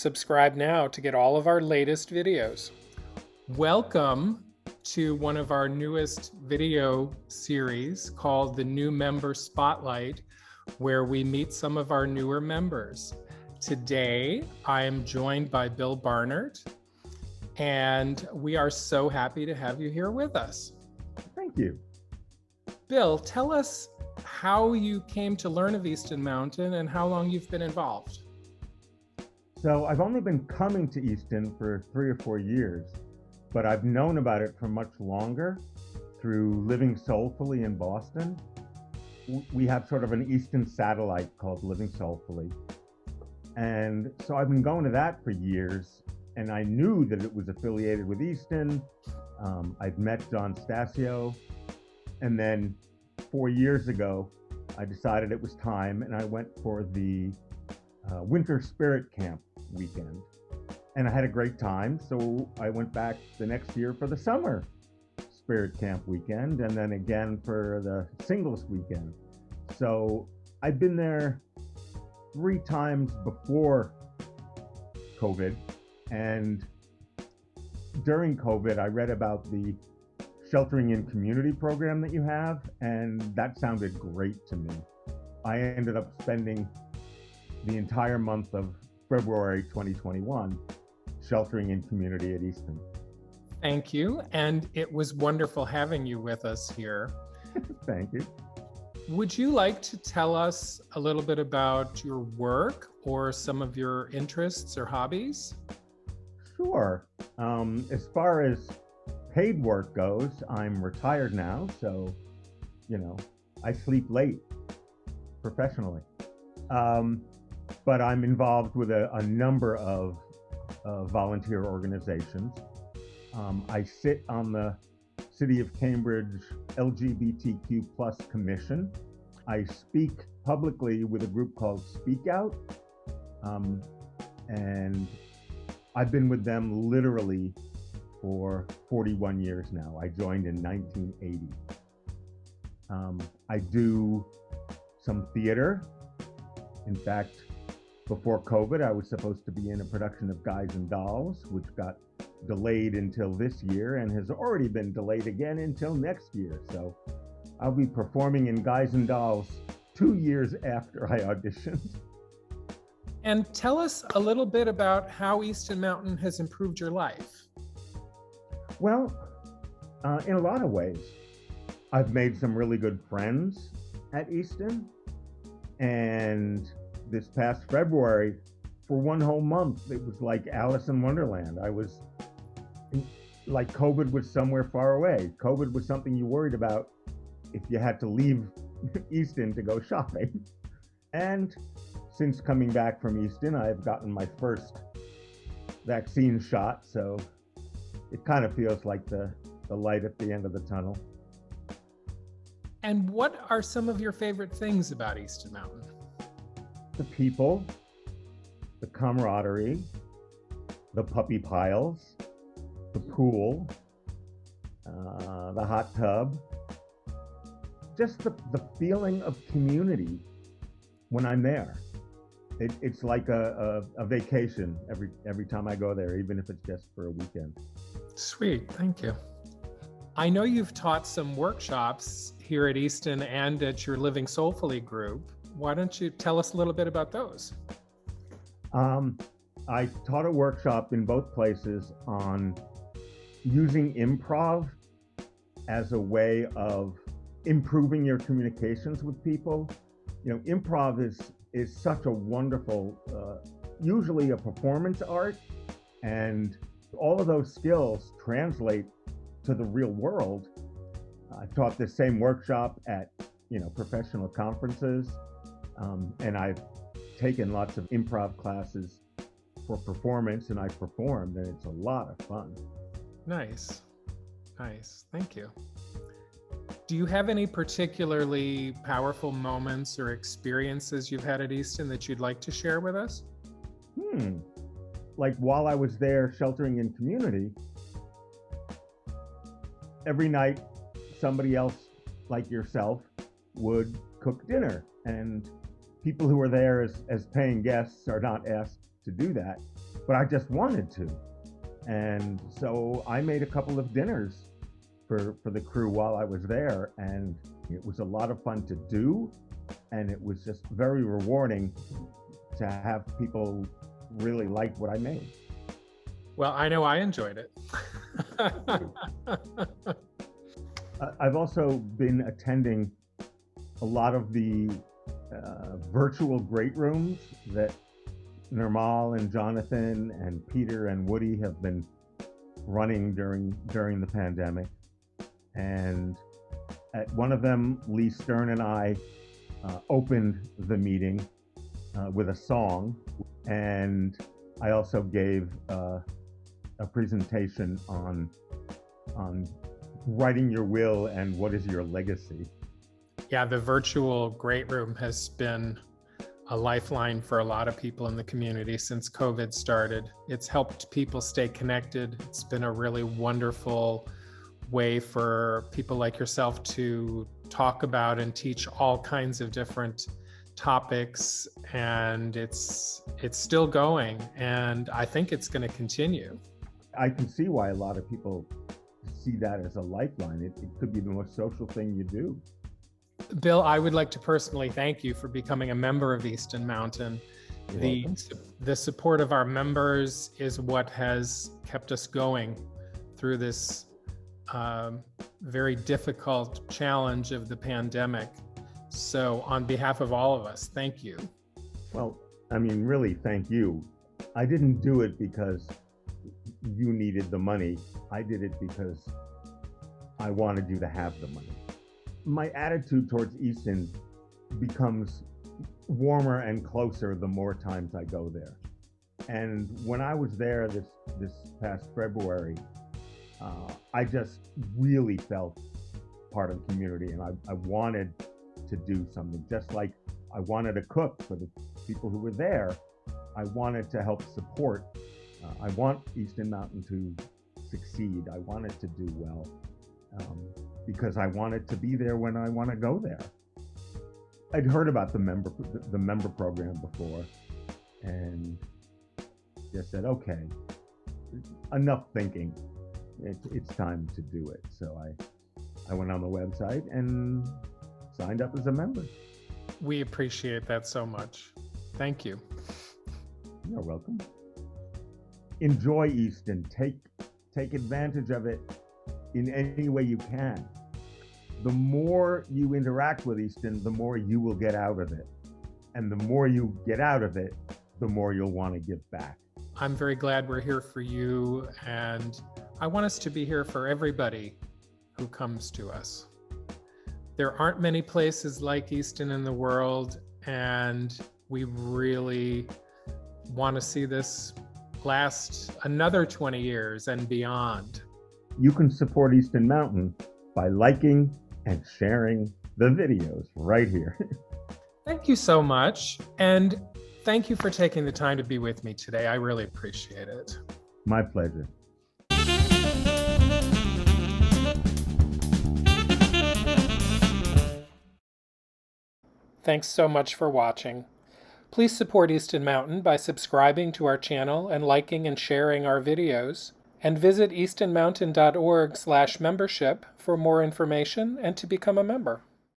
Subscribe now to get all of our latest videos. Welcome to one of our newest video series called the New Member Spotlight, where we meet some of our newer members. Today, I am joined by Bill Barnert, and we are so happy to have you here with us. Thank you. Bill, tell us how you came to learn of Easton Mountain and how long you've been involved. So I've only been coming to Easton for 3 or 4 years, but I've known about it for much longer through living soulfully in Boston. We have sort of an Easton satellite called Living Soulfully. And so I've been going to that for years, and I knew that it was affiliated with Easton. I'd met John Stasio, and then 4 years ago, I decided it was time, and I went for the Winter Spirit Camp weekend. And I had a great time, so I went back the next year for the Summer Spirit Camp weekend, and then again for the Singles weekend. So I've been there 3 times before COVID, and during COVID, I read about the sheltering in community program that you have, and that sounded great to me. I ended up spending the entire month of February 2021 sheltering in community at Easton. Thank you, and it was wonderful having you with us here. Thank you. Would you like to tell us a little bit about your work or some of your interests or hobbies? Sure. As far as paid work goes, I'm retired now, so, I sleep late professionally. But I'm involved with a number of volunteer organizations. I sit on the City of Cambridge LGBTQ+ Commission. I speak publicly with a group called Speak Out, and I've been with them literally for 41 years now. I joined in 1980. I do some theater. In fact, before COVID, I was supposed to be in a production of Guys and Dolls, which got delayed until this year and has already been delayed again until next year. So I'll be performing in Guys and Dolls 2 years after I auditioned. And tell us a little bit about how Easton Mountain has improved your life. Well, in a lot of ways. I've made some really good friends at Easton, and this past February, for 1 whole month, it was like Alice in Wonderland. I was like COVID was somewhere far away. COVID was something you worried about if you had to leave Easton to go shopping. And since coming back from Easton, I've gotten my first vaccine shot, so it kind of feels like the light at the end of the tunnel. And what are some of your favorite things about Easton Mountain? The people, the camaraderie, the puppy piles, the pool, the hot tub, just the feeling of community when I'm there. It's like a vacation every time I go there, even if it's just for a weekend. Sweet, thank you. I know you've taught some workshops here at Easton and at your Living Soulfully group. Why don't you tell us a little bit about those? I taught a workshop in both places on using improv as a way of improving your communications with people. Improv is such a wonderful, usually a performance art, and all of those skills translate to the real world. I taught the same workshop at, professional conferences, and I've taken lots of improv classes for performance, and I've performed, and it's a lot of fun. Nice. Thank you. Do you have any particularly powerful moments or experiences you've had at Easton that you'd like to share with us? Like while I was there sheltering in community, every night somebody else like yourself would cook dinner, and people who are there as paying guests are not asked to do that. but I just wanted to. And so I made a couple of dinners for the crew while I was there, and it was a lot of fun to do, and it was just very rewarding to have people really like what I made. Well, I know I enjoyed it. I've also been attending a lot of the virtual great rooms that Nirmal and Jonathan and Peter and Woody have been running during the pandemic. And at one of them, Lee Stern and I opened the meeting with a song, and I also gave a presentation on writing your will and what is your legacy. Yeah, the virtual great room has been a lifeline for a lot of people in the community since COVID started. It's helped people stay connected. It's been a really wonderful way for people like yourself to talk about and teach all kinds of different topics, and it's still going, and I think it's going to continue. I can see why a lot of people see that as a lifeline. It could be the most social thing you do. Bill, I would like to personally thank you for becoming a member of Easton Mountain. The support of our members is what has kept us going through this very difficult challenge of the pandemic. So on behalf of all of us, thank you. Well, I mean, really, thank you. I didn't do it because you needed the money. I did it because I wanted you to have the money. My attitude towards Easton becomes warmer and closer the more times I go there. And when I was there this past February, I just really felt part of the community, and I wanted to do something. Just like I wanted to cook for the people who were there, I wanted to help support. I want Easton Mountain to succeed. I want it to do well. Because I wanted to be there when I want to go there. I'd heard about the member program before, and just said, okay, enough thinking. It's time to do it. So I went on the website and signed up as a member. We appreciate that so much. Thank you. You're welcome. Enjoy Easton. Take advantage of it in any way you can. The more you interact with Easton, the more you will get out of it. And the more you get out of it, the more you'll want to give back. I'm very glad we're here for you, and I want us to be here for everybody who comes to us. There aren't many places like Easton in the world, and we really want to see this last another 20 years and beyond. You can support Easton Mountain by liking and sharing the videos right here. Thank you so much. And thank you for taking the time to be with me today. I really appreciate it. My pleasure. Thanks so much for watching. Please support Easton Mountain by subscribing to our channel and liking and sharing our videos. And visit eastonmountain.org/membership for more information and to become a member.